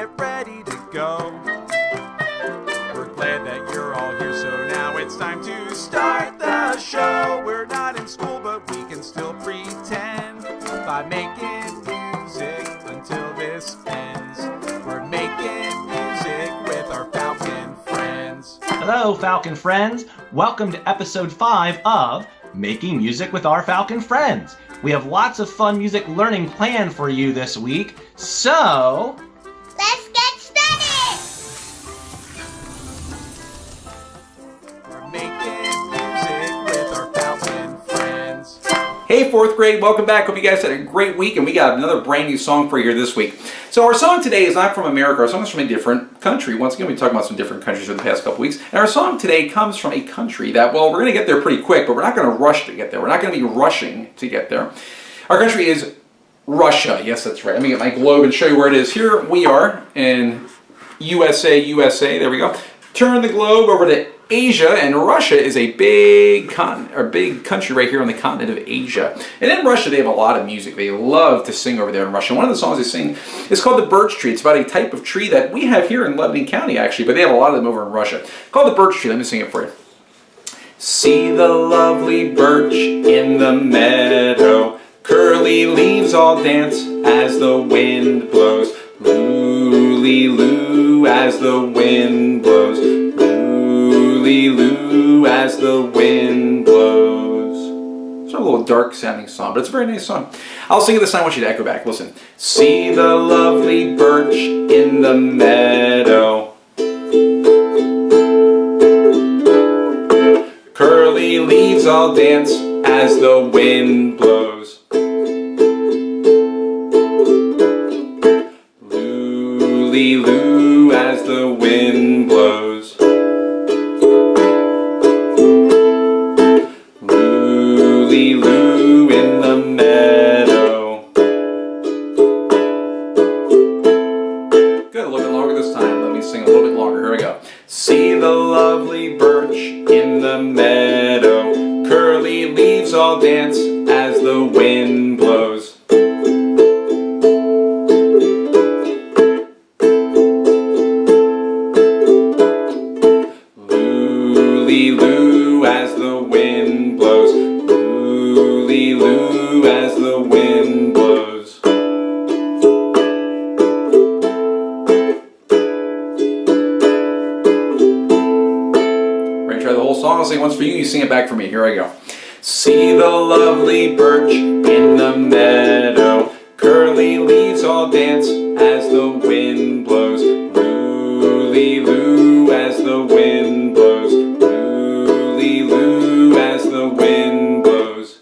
get ready to go. We're glad that you're all here, so now it's time to start the show. We're not in school, but we can still pretend by making music until this ends. We're making music with our Falcon friends. Hello, Falcon friends. Welcome to episode 5 of Making Music with Our Falcon Friends. We have lots of fun music learning planned for you this week, so let's get started! We're making music with our Falcon friends. Hey, 4th grade, welcome back. Hope you guys had a great week, and we got another brand new song for you here this week. So our song today is not from America. Our song is from a different country. Once again, we've been talking about some different countries for the past couple weeks. And our song today comes from a country that, well, we're going to get there pretty quick, but we're not going to rush to get there. We're not going to be rushing to get there. Our country is Russia. Yes, that's right. Let me get my globe and show you where it is. Here we are in USA. There we go. Turn the globe over to Asia, and Russia is a big country right here on the continent of Asia. And in Russia, they have a lot of music. They love to sing over there in Russia. One of the songs they sing is called the birch tree. It's about a type of tree that we have here in Lebanon County, actually, but they have a lot of them over in Russia. Called the birch tree. Let me sing it for you. See the lovely birch in the meadow. Curly leaves all dance as the wind blows. Loo-lee-loo as the wind blows. Loo-lee-loo as the wind blows. It's a little dark sounding song, but it's a very nice song. I'll sing it this time. I want you to echo back. Listen. See the lovely birch in the meadow. Curly leaves all dance as the wind blows. Loo as the wind blows. Loo in the meadow. Good, a little bit longer this time. Let me sing a little bit longer. Here we go. See the lovely birch in the meadow. Curly leaves all dance as the wind blows. Loo as the wind blows. Loo as the wind blows. Ready to try the whole song? I'll sing it once for you. You sing it back for me. Here I go. See the lovely birch in the meadow. Curly leaves all dance as the wind blows. Loo as the wind blows. Loo as the wind blows.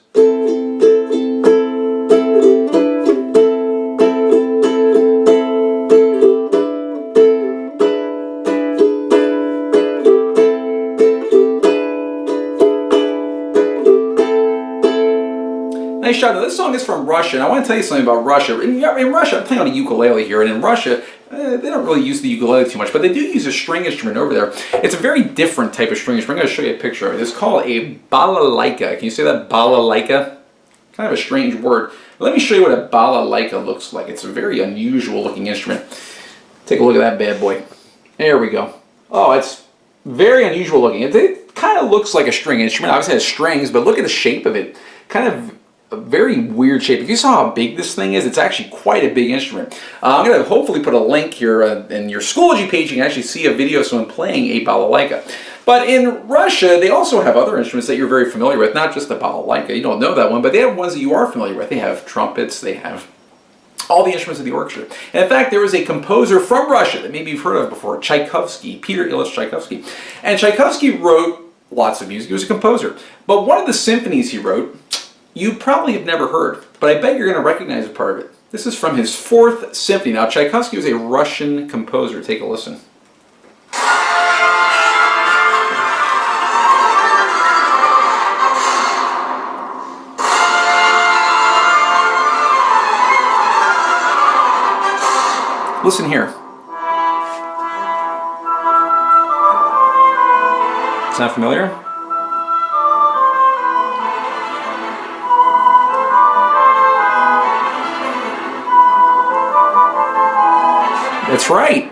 Nice shot. Now, this song is from Russia, and I want to tell you something about Russia. In Russia, I'm playing on a ukulele here, and in Russia, they don't really use the ukulele too much, but they do use a string instrument over there. It's a very different type of string instrument. I'm going to show you a picture of it. It's called a balalaika. Can you say that? Balalaika? Kind of a strange word. Let me show you what a balalaika looks like. It's a very unusual looking instrument. Take a look at that bad boy. There we go. Oh, it's very unusual looking. It kind of looks like a string instrument. Obviously it has strings, but look at the shape of it. Kind of a very weird shape. If you saw how big this thing is, it's actually quite a big instrument. I'm going to hopefully put a link here in your Schoology page. You can actually see a video of someone playing a balalaika. But in Russia, they also have other instruments that you're very familiar with, not just the balalaika. You don't know that one, but they have ones that you are familiar with. They have trumpets, they have all the instruments of the orchestra. And in fact, there was a composer from Russia that maybe you've heard of before, Tchaikovsky, Peter Ilyich Tchaikovsky. And Tchaikovsky wrote lots of music. He was a composer. But one of the symphonies he wrote, you probably have never heard, but I bet you're going to recognize a part of it. This is from his 4th symphony. Now, Tchaikovsky was a Russian composer. Take a listen. Listen here. Sound familiar? That's right.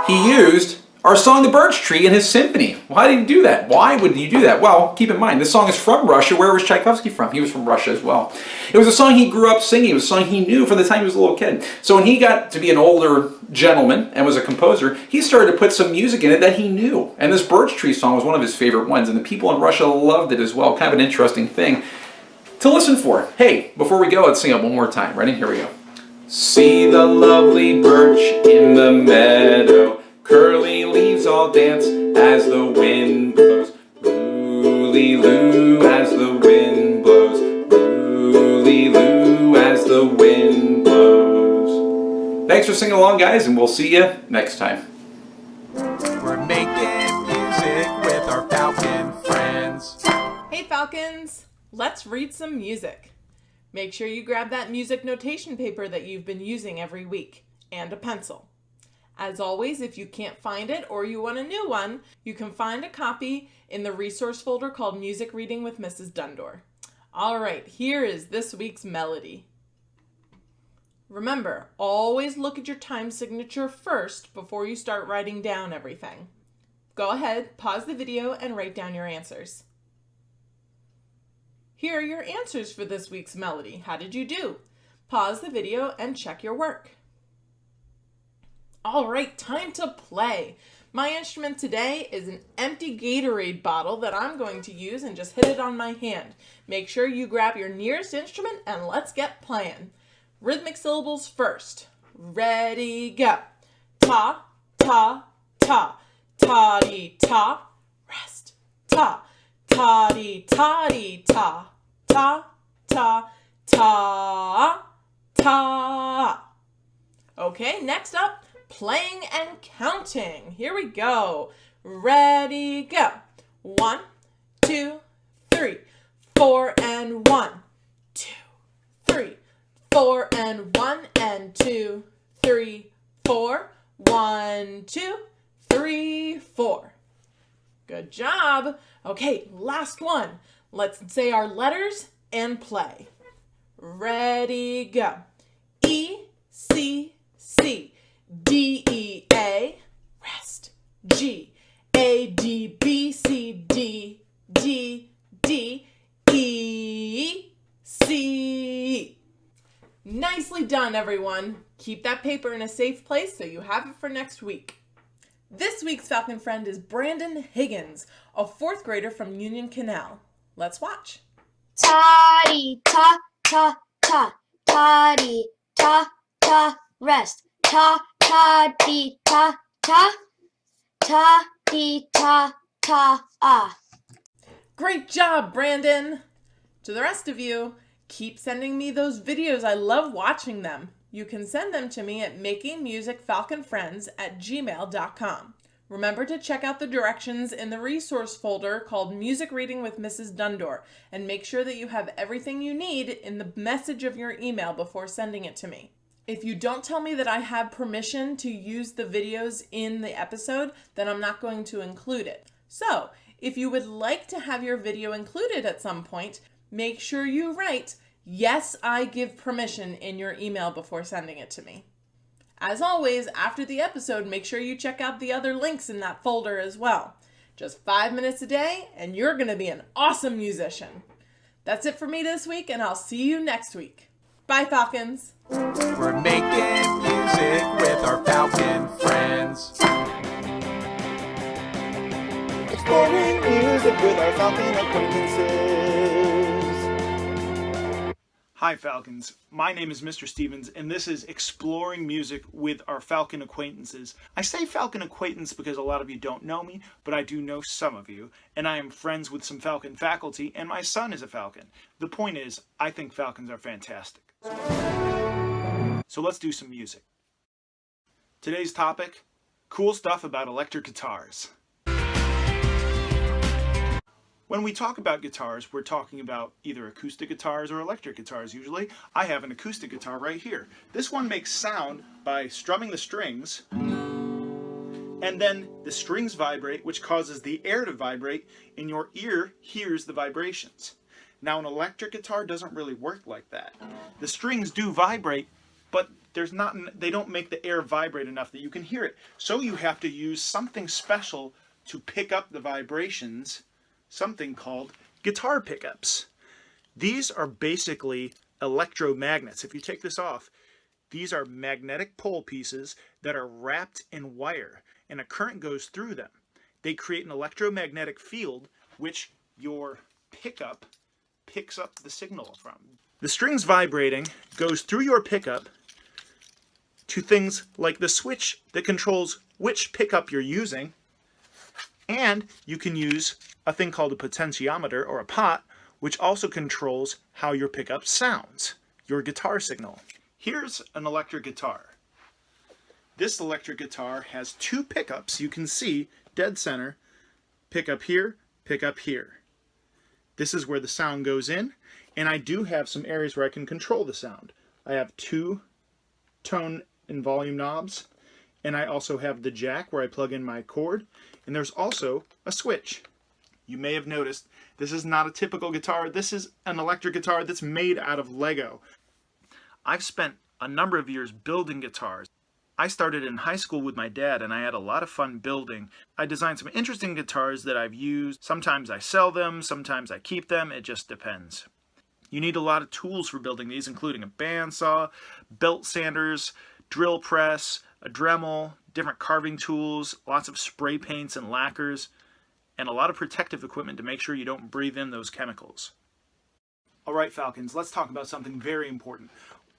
He used our song The Birch Tree in his symphony. Why did he do that? Why would he do that? Well, keep in mind, this song is from Russia. Where was Tchaikovsky from? He was from Russia as well. It was a song he grew up singing. It was a song he knew from the time he was a little kid. So when he got to be an older gentleman and was a composer, he started to put some music in it that he knew. And this Birch Tree song was one of his favorite ones. And the people in Russia loved it as well. Kind of an interesting thing to listen for. Hey, before we go, let's sing it one more time. Ready? Here we go. See the lovely birch in the meadow, curly leaves all dance as the wind blows. Loo-lee-loo as the wind blows. Loo-lee-loo as the wind blows. Thanks for singing along, guys, and we'll see you next time. We're making music with our Falcon friends. Hey Falcons, let's read some music. Make sure you grab that music notation paper that you've been using every week, and a pencil. As always, if you can't find it or you want a new one, you can find a copy in the resource folder called Music Reading with Mrs. Dundor. All right, here is this week's melody. Remember, always look at your time signature first before you start writing down everything. Go ahead, pause the video, and write down your answers. Here are your answers for this week's melody. How did you do? Pause the video and check your work. All right, time to play. My instrument today is an empty Gatorade bottle that I'm going to use and just hit it on my hand. Make sure you grab your nearest instrument and let's get playing. Rhythmic syllables first. Ready, go. Ta, ta, ta. Ta-dee-ta, rest. Ta. Ta-dee-ta-dee-ta. Ta, ta, ta, ta. Okay, next up, playing and counting. Here we go. Ready, go. 1, 2, 3, 4, and 1, 2, 3, 4, and 1, and 2, 3, 4, 1, 2, 3, 4. Good job. Okay, last one. Let's say our letters and play. Ready, go. E, C, C. D, E, A, rest. G, A, D, B, C, D, D, D, E, C. Nicely done, everyone. Keep that paper in a safe place so you have it for next week. This week's Falcon friend is Brandon Higgins, a 4th grader from Union Canal. Let's watch. Ta-dee-ta, ta, ta, ta-dee-ta, ta, rest. Ta, ta-dee-ta, ta, ta-dee-ta, ta, ah. Great job, Brandon. To the rest of you, keep sending me those videos. I love watching them. You can send them to me at makingmusicfalconfriends@gmail.com. Remember to check out the directions in the resource folder called Music Reading with Mrs. Dundor, and make sure that you have everything you need in the message of your email before sending it to me. If you don't tell me that I have permission to use the videos in the episode, then I'm not going to include it. So, if you would like to have your video included at some point, make sure you write, "Yes, I give permission" in your email before sending it to me. As always, after the episode, make sure you check out the other links in that folder as well. Just 5 minutes a day, and you're going to be an awesome musician. That's it for me this week, and I'll see you next week. Bye, Falcons. We're making music with our Falcon friends. Exploring music with our Falcon acquaintances. Hi Falcons, my name is Mr. Stevens and this is Exploring Music with our Falcon Acquaintances. I say Falcon Acquaintance because a lot of you don't know me, but I do know some of you, and I am friends with some Falcon faculty, and my son is a Falcon. The point is, I think Falcons are fantastic. So let's do some music. Today's topic, cool stuff about electric guitars. When we talk about guitars, we're talking about either acoustic guitars or electric guitars usually. I have an acoustic guitar right here. This one makes sound by strumming the strings, and then the strings vibrate, which causes the air to vibrate, and your ear hears the vibrations. Now an electric guitar doesn't really work like that. The strings do vibrate, but they don't make the air vibrate enough that you can hear it. So you have to use something special to pick up the vibrations, something called guitar pickups. These are basically electromagnets. If you take this off, these are magnetic pole pieces that are wrapped in wire, and a current goes through them. They create an electromagnetic field which your pickup picks up the signal from. The strings vibrating goes through your pickup to things like the switch that controls which pickup you're using, and you can use a thing called a potentiometer or a pot, which also controls how your pickup sounds, your guitar signal. Here's an electric guitar. This electric guitar has two pickups. You can see dead center, pickup here, pickup here. This is where the sound goes in, and I do have some areas where I can control the sound. I have two tone and volume knobs, and I also have the jack where I plug in my cord, and there's also a switch. You may have noticed this is not a typical guitar. This is an electric guitar that's made out of Lego. I've spent a number of years building guitars. I started in high school with my dad, and I had a lot of fun building. I designed some interesting guitars that I've used. Sometimes I sell them, sometimes I keep them. It just depends. You need a lot of tools for building these, including a bandsaw, belt sanders, drill press, a Dremel, different carving tools, lots of spray paints and lacquers, and a lot of protective equipment to make sure you don't breathe in those chemicals. All right, Falcons, let's talk about something very important.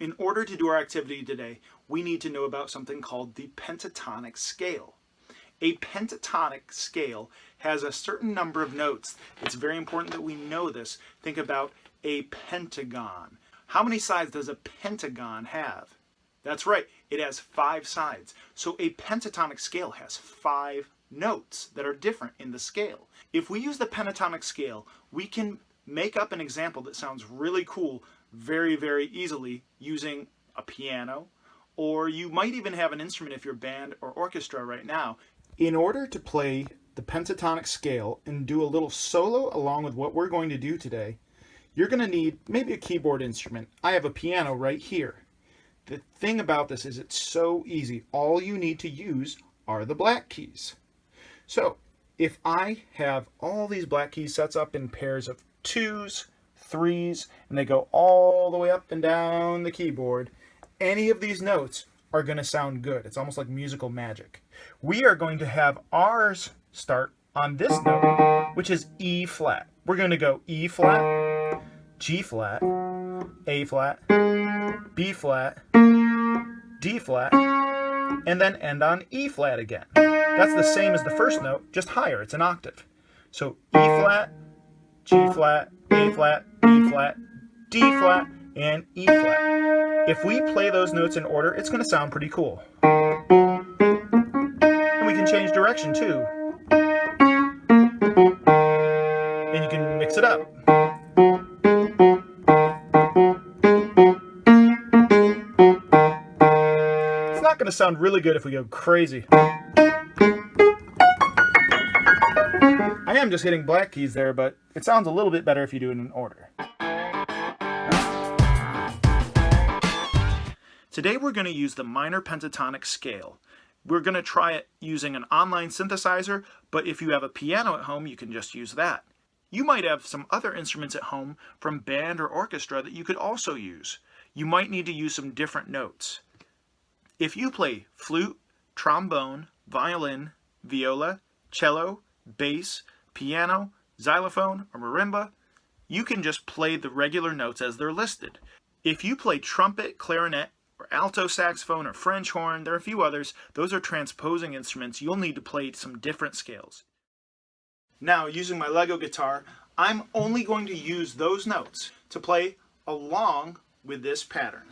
In order to do our activity today, we need to know about something called the pentatonic scale. A pentatonic scale has a certain number of notes. It's very important that we know this. Think about a pentagon. How many sides does a pentagon have? That's right, it has 5 sides. So a pentatonic scale has 5 notes that are different in the scale. If we use the pentatonic scale, we can make up an example that sounds really cool very, very easily using a piano, or you might even have an instrument if you're band or orchestra right now. In order to play the pentatonic scale and do a little solo along with what we're going to do today, you're going to need maybe a keyboard instrument. I have a piano right here. The thing about this is it's so easy. All you need to use are the black keys. So if I have all these black keys sets up in pairs of 2s, 3s, and they go all the way up and down the keyboard, any of these notes are going to sound good. It's almost like musical magic. We are going to have ours start on this note, which is E flat. We're going to go E flat, G flat, A flat, B flat, D flat, and then end on E flat again. That's the same as the first note, just higher. It's an octave. So E flat, G flat, A flat, B flat, D flat, and E flat. If we play those notes in order, it's going to sound pretty cool. And we can change direction too. And you can mix it up. It's not going to sound really good if we go crazy. I am just hitting black keys there, but it sounds a little bit better if you do it in order. Today we're going to use the minor pentatonic scale. We're going to try it using an online synthesizer, but if you have a piano at home, you can just use that. You might have some other instruments at home from band or orchestra that you could also use. You might need to use some different notes. If you play flute, trombone, violin, viola, cello, bass, piano, xylophone, or marimba, you can just play the regular notes as they're listed. If you play trumpet, clarinet, or alto saxophone, or French horn, there are a few others, those are transposing instruments. You'll need to play some different scales. Now, using my Lego guitar, I'm only going to use those notes to play along with this pattern.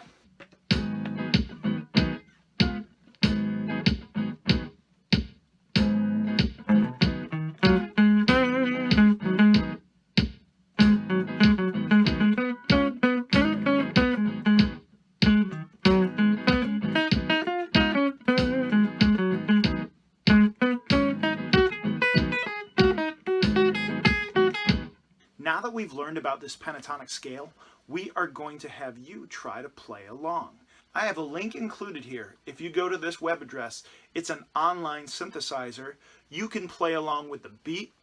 Now that we've learned about this pentatonic scale, we are going to have you try to play along. I have a link included here. If you go to this web address, it's an online synthesizer. You can play along with the beat,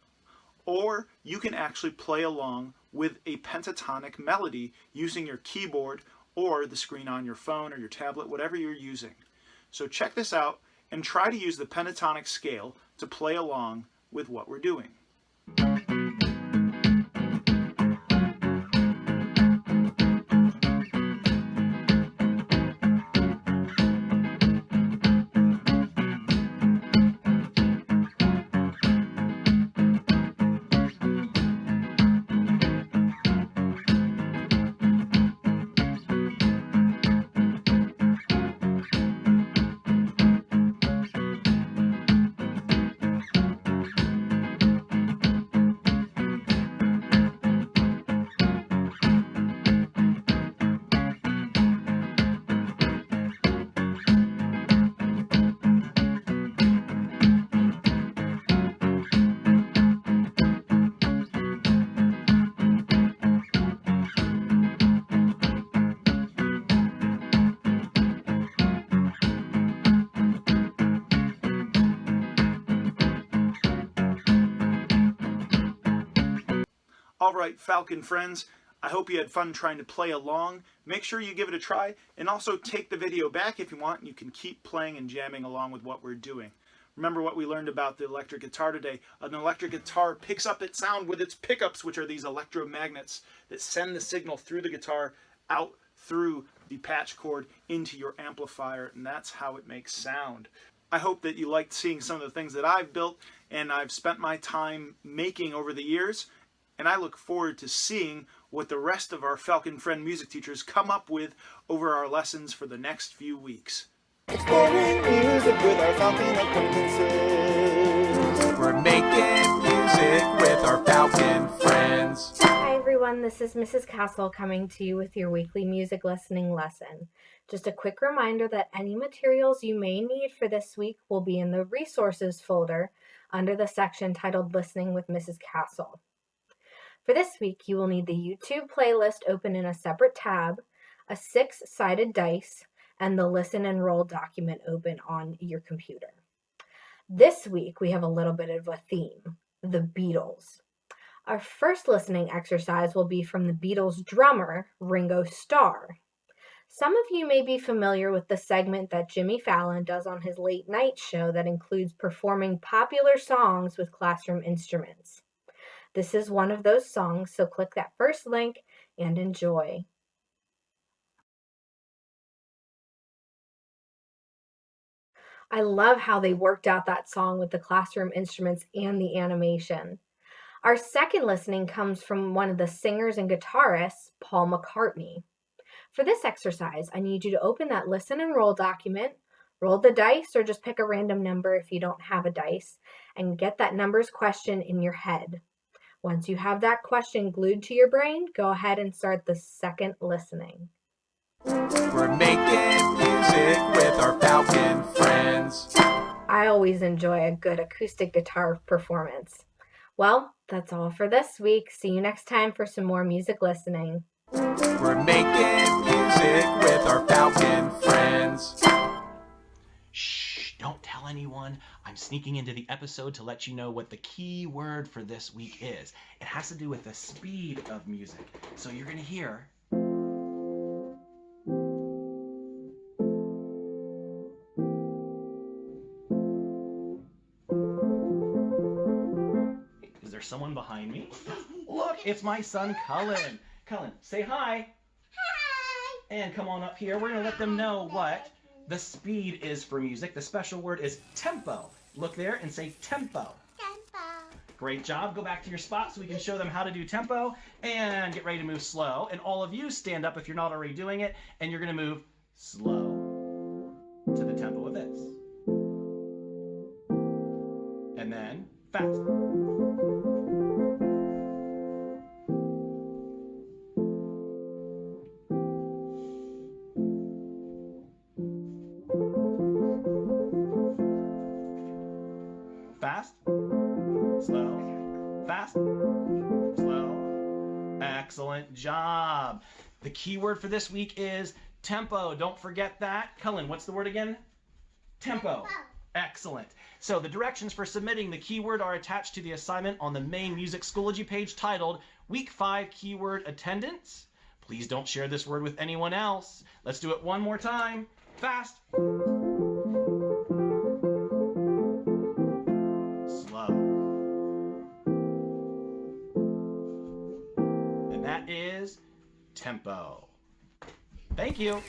or you can actually play along with a pentatonic melody using your keyboard or the screen on your phone or your tablet, whatever you're using. So check this out and try to use the pentatonic scale to play along with what we're doing. Alright, Falcon friends, I hope you had fun trying to play along. Make sure you give it a try, and also take the video back if you want, and you can keep playing and jamming along with what we're doing. Remember what we learned about the electric guitar today. An electric guitar picks up its sound with its pickups, which are these electromagnets that send the signal through the guitar out through the patch cord into your amplifier, and that's how it makes sound. I hope that you liked seeing some of the things that I've built and I've spent my time making over the years. And I look forward to seeing what the rest of our Falcon Friend music teachers come up with over our lessons for the next few weeks. Exploring music with our Falcon acquaintances. We're making music with our Falcon friends. Hi everyone, this is Mrs. Castle coming to you with your weekly music listening lesson. Just a quick reminder that any materials you may need for this week will be in the resources folder under the section titled Listening with Mrs. Castle. For this week, you will need the YouTube playlist open in a separate tab, a 6-sided dice, and the listen and roll document open on your computer. This week, we have a little bit of a theme, the Beatles. Our first listening exercise will be from the Beatles drummer, Ringo Starr. Some of you may be familiar with the segment that Jimmy Fallon does on his late night show that includes performing popular songs with classroom instruments. This is one of those songs, so click that first link and enjoy. I love how they worked out that song with the classroom instruments and the animation. Our second listening comes from one of the singers and guitarists, Paul McCartney. For this exercise, I need you to open that listen and roll document, roll the dice, or just pick a random number if you don't have a dice, and get that numbers question in your head. Once you have that question glued to your brain, go ahead and start the second listening. We're making music with our Falcon friends. I always enjoy a good acoustic guitar performance. Well, that's all for this week. See you next time for some more music listening. We're making music with our Falcon friends. Shh, don't tell anyone. I'm sneaking into the episode to let you know what the key word for this week is. It has to do with the speed of music. So you're going to hear... Is there someone behind me? Look, it's my son Cullen. Cullen, say hi. Hi. And come on up here. We're going to let them know what the speed is for music. The special word is tempo. Look there and say tempo. Tempo. Great job. Go back to your spot so we can show them how to do tempo and get ready to move slow. And all of you stand up if you're not already doing it, and you're going to move slow to the tempo of this. And then fast. Fast, slow, fast, slow. Excellent job. The key word for this week is Tempo, don't forget that. Cullen, what's the word again? Tempo. Excellent. So the directions for submitting the keyword are attached to the assignment on the main Music Schoology page titled Week 5 Keyword Attendance. Please don't share this word with anyone else. Let's do it one more time. Fast. Slow. And that is tempo. Thank you.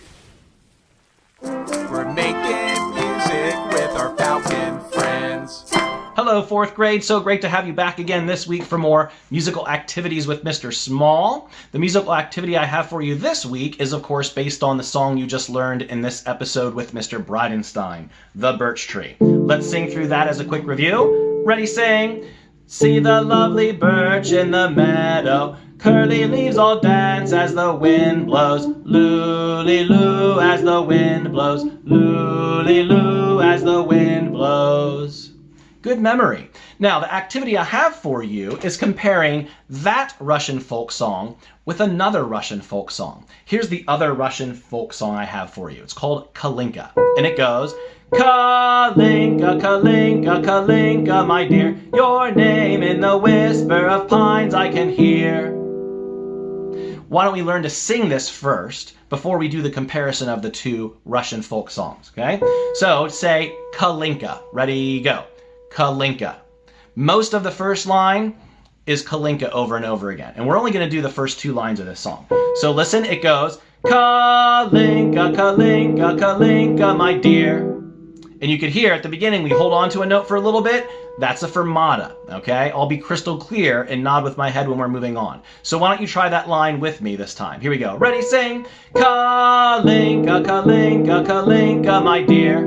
We're making music with our Falcon friends. Hello, 4th grade. So great to have you back again this week for more musical activities with Mr. Small. The musical activity I have for you this week is, of course, based on the song you just learned in this episode with Mr. Bridenstine, The Birch Tree. Let's sing through that as a quick review. Ready, sing. See the lovely birch in the meadow. Curly leaves all dance as the wind blows. Loo-lee-loo as the wind blows. Loo-lee-loo as the wind blows. Good memory. Now, the activity I have for you is comparing that Russian folk song with another Russian folk song. Here's the other Russian folk song I have for you. It's called Kalinka, and it goes, Kalinka, Kalinka, Kalinka, my dear, your name in the whisper of pines I can hear. Why don't we learn to sing this first before we do the comparison of the two Russian folk songs, okay? So say Kalinka. Ready, go. Kalinka. Most of the first line is Kalinka over and over again. And we're only going to do the first 2 lines of this song. So listen, it goes, Kalinka, Kalinka, Kalinka, my dear. And you could hear at the beginning, we hold on to a note for a little bit. That's a fermata, okay? I'll be crystal clear and nod with my head when we're moving on. So why don't you try that line with me this time? Here we go. Ready, sing. Kalinka, Kalinka, Kalinka, my dear.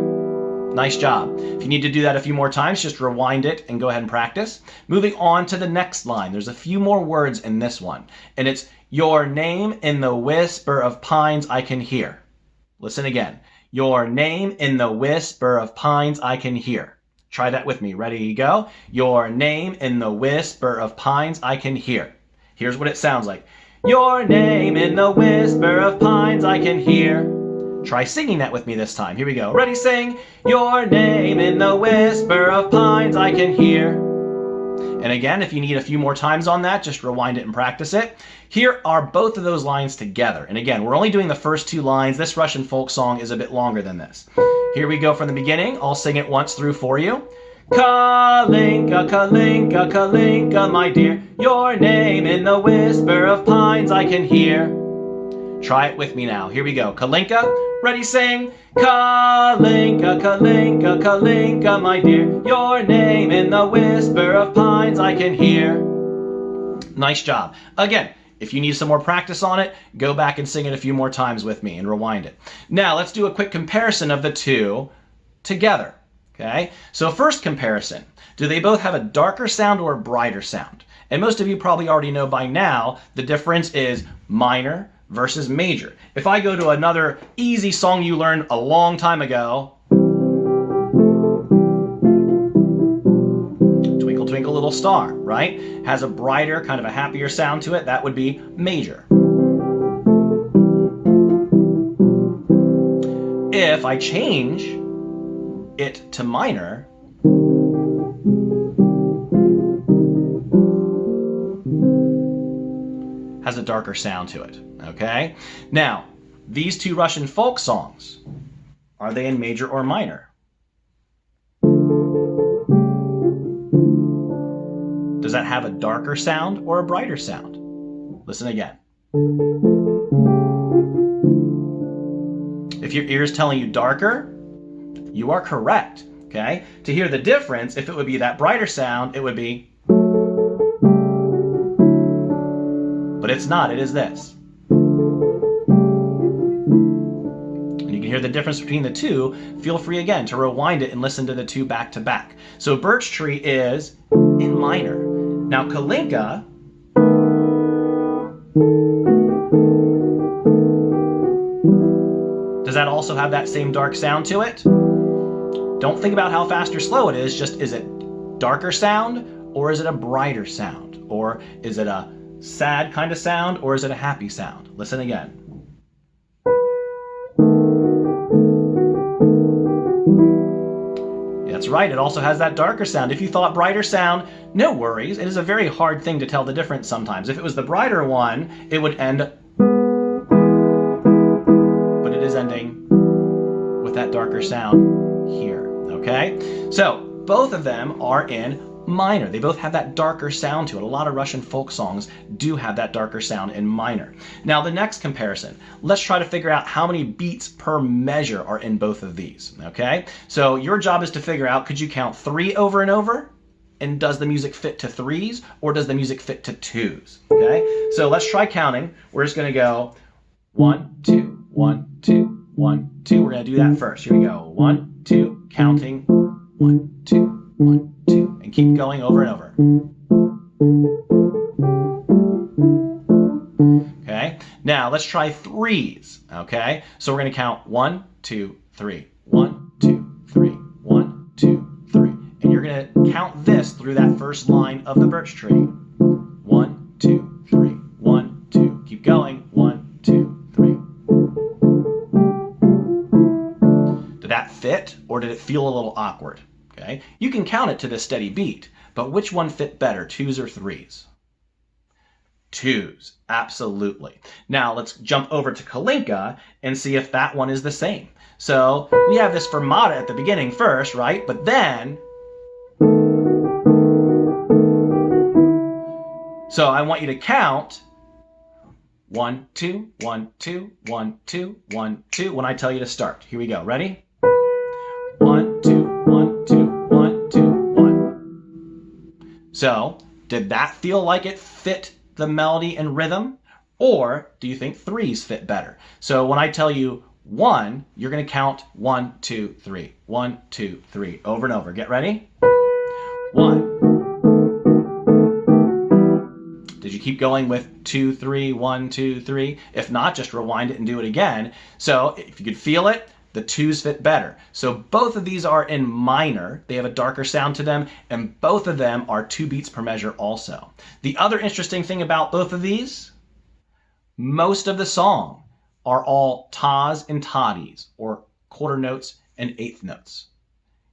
Nice job. If you need to do that a few more times, just rewind it and go ahead and practice. Moving on to the next line. There's a few more words in this one. And it's, your name in the whisper of pines I can hear. Listen again. Your name in the whisper of pines I can hear. Try that with me. Ready, go. Your name in the whisper of pines I can hear. Here's what it sounds like. Your name in the whisper of pines I can hear. Try singing that with me this time. Here we go. Ready, sing. Your name in the whisper of pines I can hear. And again, if you need a few more times on that, just rewind it and practice it. Here are both of those lines together. And again, we're only doing the first 2 lines. This Russian folk song is a bit longer than this. Here we go from the beginning. I'll sing it once through for you. Kalinka, Kalinka, Kalinka, my dear, your name in the whisper of pines I can hear. Try it with me now. Here we go. Kalinka. Ready, sing. Kalinka, Kalinka, Kalinka, my dear, your name in the whisper of pines I can hear. Nice job. Again, if you need some more practice on it, go back and sing it a few more times with me and rewind it. Now, let's do a quick comparison of the two together. Okay? So first comparison. Do they both have a darker sound or a brighter sound? And most of you probably already know by now the difference is minor versus major. If I go to another easy song you learned a long time ago, Twinkle Twinkle Little Star, right? Has a brighter, kind of a happier sound to it. That would be major. If I change it to minor, has a darker sound to it, okay? Now, these two Russian folk songs, are they in major or minor? Does that have a darker sound or a brighter sound? Listen again. If your ear is telling you darker, you are correct, okay? To hear the difference, if it would be that brighter sound, it would be, but it's not, it is this. And you can hear the difference between the two. Feel free again to rewind it and listen to the two back to back. So Birch Tree is in minor. Now Kalinka does that also have that same dark sound to it? Don't think about how fast or slow it is, just is it darker sound or is it a brighter sound? Or is it a sad kind of sound or is it a happy sound? Listen again. That's right, it also has that darker sound. If you thought brighter sound, no worries. It is a very hard thing to tell the difference sometimes. If it was the brighter one, it would end, but it is ending with that darker sound here, okay? So both of them are in minor. They both have that darker sound to it. A lot of Russian folk songs do have that darker sound in minor. Now the next comparison, let's try to figure out how many beats per measure are in both of these, okay? So your job is to figure out, could you count 3 over and over? And does the music fit to 3s or does the music fit to 2s, okay? So let's try counting. We're just gonna go 1, 2, 1, 2, 1, 2. We're gonna do that first. Here we go. 1, 2, counting. 1, 2, 1, 2, and keep going over and over. Okay, now let's try 3s. Okay, so we're going to count 1, 2, 3, 1, 2, 3, 1, 2, 3, and you're going to count this through that first line of the birch tree. 1, 2, 3, 1, 2. Keep going. 1, 2, 3. Did that fit, or did it feel a little awkward? Okay. You can count it to this steady beat, but which one fit better, 2s or 3s? 2s, absolutely. Now let's jump over to Kalinka and see if that one is the same. So we have this fermata at the beginning first, right? But then, so I want you to count 1, 2, 1, 2, 1, 2, 1, 2 when I tell you to start. Here we go. Ready? 1, 2, 1, 2, 1, 2, 1. So, did that feel like it fit the melody and rhythm? Or do you think 3s fit better? So when I tell you 1, you're going to count 1, 2, 3, 1, 2, 3, over and over. Get ready? 1. Did you keep going with 2, 3, 1, 2, 3? If not, just rewind it and do it again. So if you could feel it, the 2s fit better. So both of these are in minor. They have a darker sound to them, and both of them are 2 beats per measure also. The other interesting thing about both of these, most of the song are all tas and toddies, or quarter notes and eighth notes.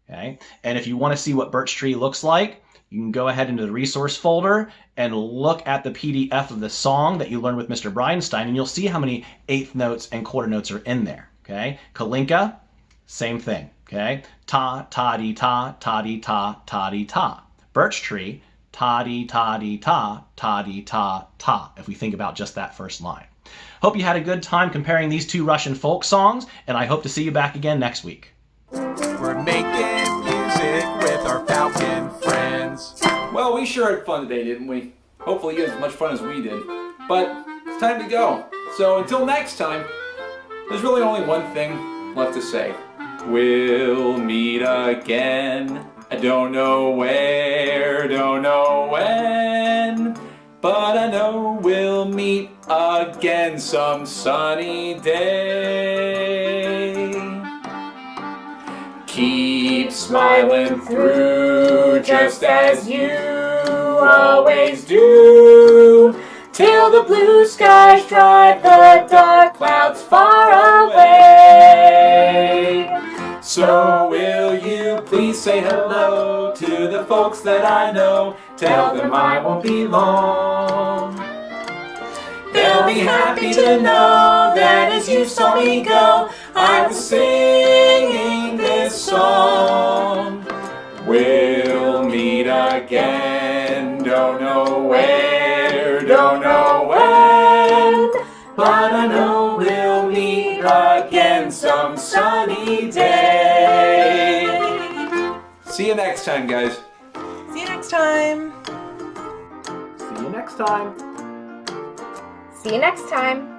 Okay? And if you want to see what Birch Tree looks like, you can go ahead into the resource folder and look at the PDF of the song that you learned with Mr. Bridenstine, and you'll see how many eighth notes and quarter notes are in there. Okay, Kalinka, same thing. Okay, ta, toddy, ta, toddy, ta, toddy, ta. Birch Tree, toddy, toddy, ta, toddy, ta, ta, if we think about just that first line. Hope you had a good time comparing these 2 Russian folk songs, and I hope to see you back again next week. We're making music with our Falcon friends. Well, we sure had fun today, didn't we? Hopefully you had as much fun as we did. But it's time to go. So until next time, there's really only one thing left to say. We'll meet again. I don't know where, don't know when, but I know we'll meet again some sunny day. Keep smiling through just as you always do, till the blue skies drive the dark clouds far away. So will you please say hello to the folks that I know? Tell them I won't be long. They'll be happy to know that as you saw me go, I was singing this song. We'll meet again, don't know where, don't know when, but I know we'll meet again some sunny day. See you next time, guys. See you next time. See you next time. See you next time.